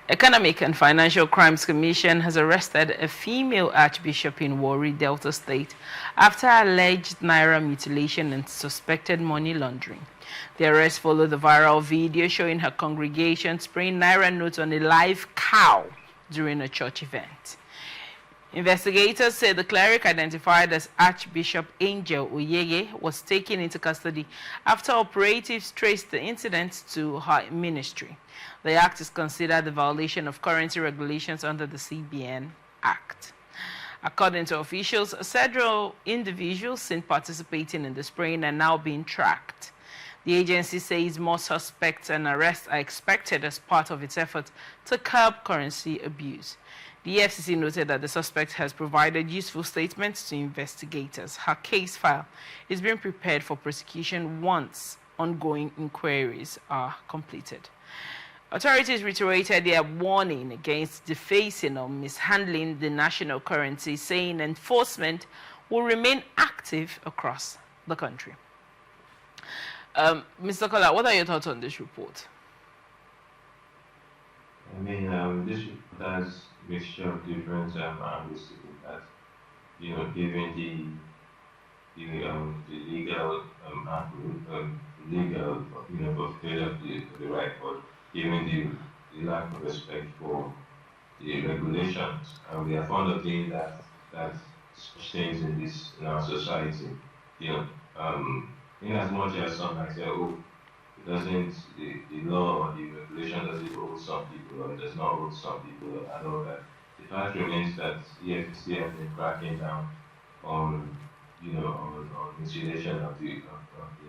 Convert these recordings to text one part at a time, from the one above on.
Economic and Financial Crimes Commission has arrested a female Archbishop in Warri, Delta State, after alleged naira mutilation and suspected money laundering. The arrest followed the viral video showing her congregation spraying naira notes on a live cow during a church event. Investigators say the cleric, identified as Archbishop Angel Oyeye, was taken into custody after operatives traced the incident to her ministry. The act is considered a violation of currency regulations under the CBN Act. According to officials, several individuals seen participating in the spraying are now being tracked. The agency says more suspects and arrests are expected as part of its effort to curb currency abuse. The FCC noted that the suspect has provided useful statements to investigators. Her case file is being prepared for prosecution once ongoing inquiries are completed. Authorities reiterated their warning against defacing or mishandling the national currency, saying enforcement will remain active across the country. Mr. Kola, what are your thoughts on this report? I mean, this report has a mixture of different angles to look at. You know, given the legal angle, legal, fulfill of the right, but given the lack of respect for the regulations, we are fond of doing that such things in our society. You know, in as much as some might say, oh, it doesn't, the law or the regulation doesn't hold some people, or it does not hold some people, and all that. The fact remains that the FCC has been cracking down on, on mutilation of the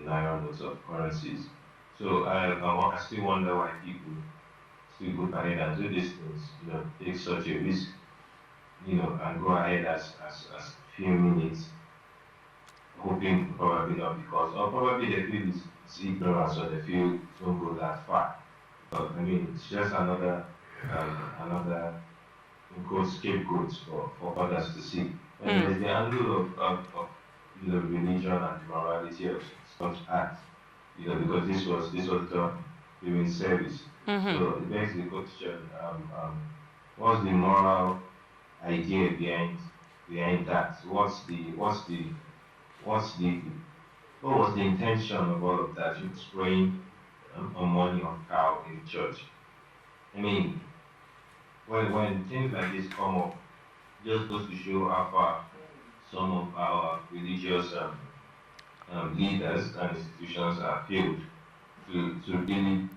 naira notes of currencies. So I still wonder why people still go ahead and do these things, take such a risk, and go ahead as few minutes, hoping probably not because, or probably they feel it's ignorance, or they feel don't go that far. But I mean, it's just another scapegoat for others to see. And there's the angle of religion and morality of such acts, because this was done during service. So it begs the question: what's the moral idea behind that? What was the intention of all of that? You spraying money on cow in church. I mean, when things like this come up, just goes to show how far some of our religious leaders and institutions are failed to really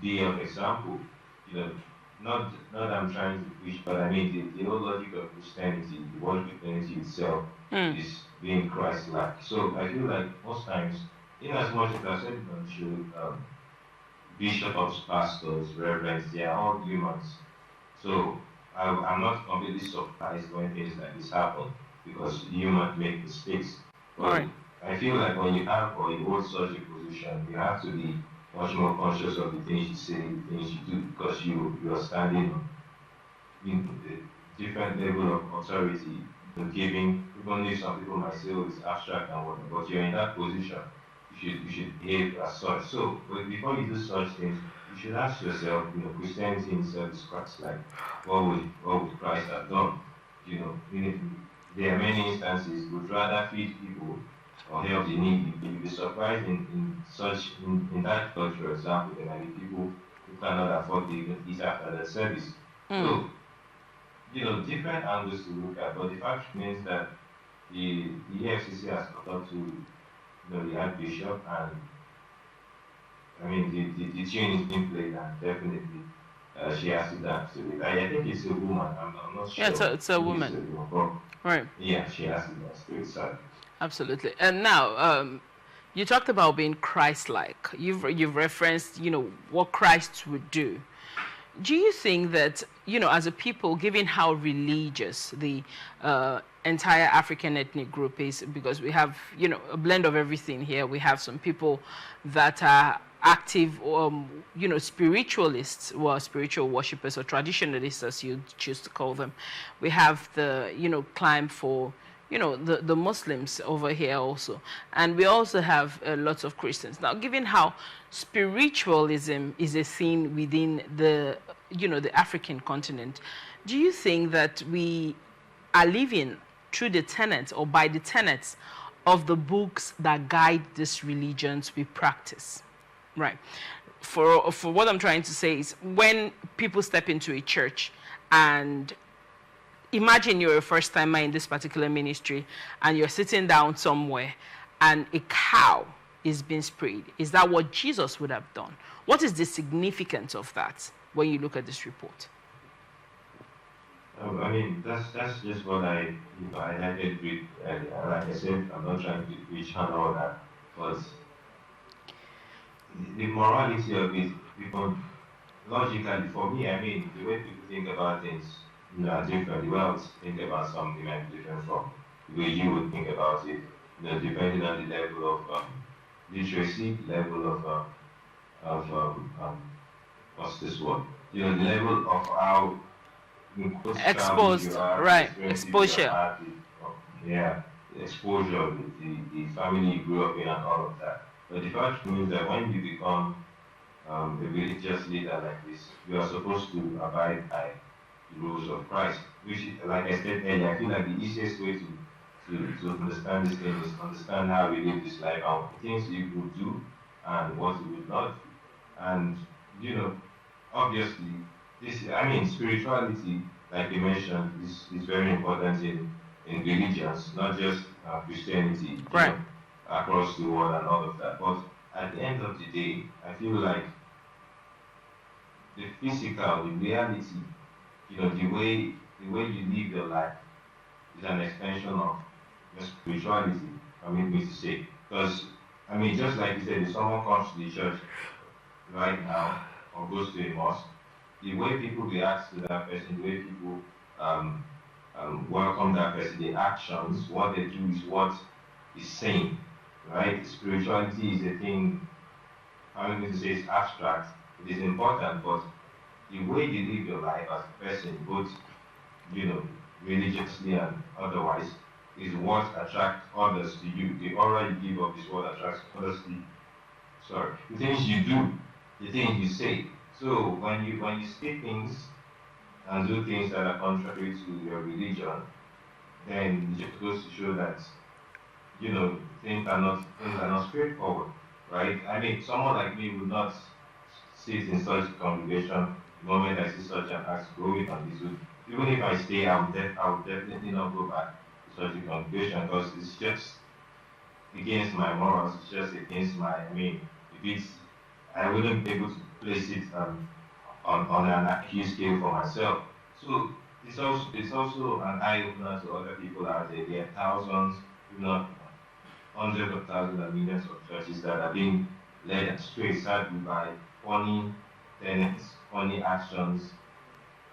be of example. Not that I'm trying to preach, but I mean the whole logic of Christianity, the word Christianity itself is being Christ-like. So I feel like most times, in as much as I said on the show, bishops, pastors, reverends, they are all humans. So I'm not completely surprised when things like this happen, because humans make mistakes. But I feel like when you have or you hold such a position, you have to be much more conscious of the things you say, the things you do, because you are standing in a different level of authority, giving, even if some people might say, oh, it's abstract and whatnot, but you're in that position, you should behave as such. So, but before you do such things, you should ask yourself, Christianity in itself is Christ-like. What would Christ have done? There are many instances, would rather feed people or help the needy. You'll be surprised in that church, for example, there might be people who cannot afford to even eat after the service. So, different angles to look at, but the fact remains that the FCC has talked to the Archbishop, and I mean the tune is being played, and definitely she has to dance to it. I think it's a woman. I'm not sure. Yeah, it's a woman. Right. Yeah, she has to dance to it. Sorry. Absolutely. And now, you talked about being Christ-like. You've referenced, what Christ would do. Do you think that, as a people, given how religious the entire African ethnic group is, because we have, a blend of everything here. We have some people that are active, spiritualists, or spiritual worshippers, or traditionalists, as you choose to call them. We have the, climb for, the Muslims over here also. And we also have lots of Christians. Now, given how spiritualism is a thing within the, the African continent, do you think that we are living through the tenets or by the tenets of the books that guide these religions we practice? Right. For what I'm trying to say is, when people step into a church, and imagine you're a first timer in this particular ministry and you're sitting down somewhere and a cow is being sprayed. Is that what Jesus would have done? What is the significance of that when you look at this report? I mean, that's just what I highlighted with earlier. Like I said, I'm not trying to preach and all that, but the morality of it, people, logically, for me, I mean, the way people think about things, are different. The way I would think about something might be different from the way you would think about it, depending on the level of literacy, level of what's this word? The level of how exposed, right? Exposure. The exposure, the family you grew up in, and all of that. But the fact means that when you become a religious leader like this, you are supposed to abide by the rules of Christ. Which, like I said earlier, I feel like the easiest way to understand this thing is understand how we live this life, and things you would do and what you would not do. And obviously, spirituality, like you mentioned, is very important in religions, not just Christianity, right, across the world and all of that. But at the end of the day, I feel like the physical, the reality, the way you live your life is an extension of your spirituality, me to say. Because, just like you said, if someone comes to the church right now or goes to a mosque, the way people react to that person, the way people welcome that person, the actions, what they do is what is sane, right? Spirituality is a thing, I'm going to say it's abstract, it is important, but the way you live your life as a person, both, religiously and otherwise, is what attracts others to you. The aura you give off is what attracts others to you. Sorry. The things you do, the things you say. So when you say things and do things that are contrary to your religion, then it just goes to show that things are not straightforward, right? Someone like me would not sit in such a congregation the moment I see such an act going on this week. Even if I stay, I would definitely not go back to such a congregation, because it's just against my morals. It's just against I wouldn't be able to place it on an accused scale for myself. So it's also an eye opener to other people out there. There are thousands, if not hundreds of thousands and millions of churches that are being led astray, sadly, by funny tenets, funny actions.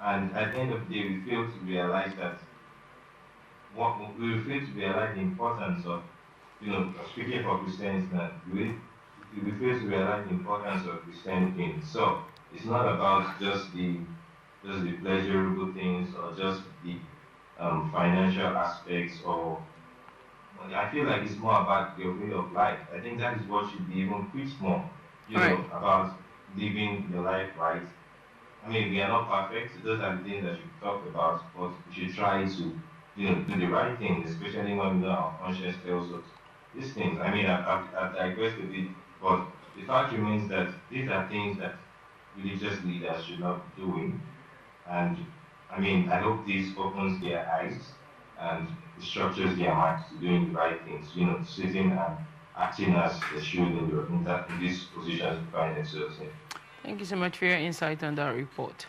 And at the end of the day, we fail to realize the importance of, speaking for Christianity now, we fail to realize the importance of Christianity in itself. It's not about just the pleasurable things or just the financial aspects, or I feel like it's more about your way of life. I think that is what should be even preached more, about living your life right. We are not perfect. Those are the things that should be talked about, but we should try to, do the right thing, especially when our conscience tells us these things. I've digressed a bit, but the fact remains that these are things that religious leaders should not be doing. And I hope this opens their eyes and structures their minds to doing the right things, sitting and acting as they should in these positions to find themselves in. Thank you so much for your insight on that report.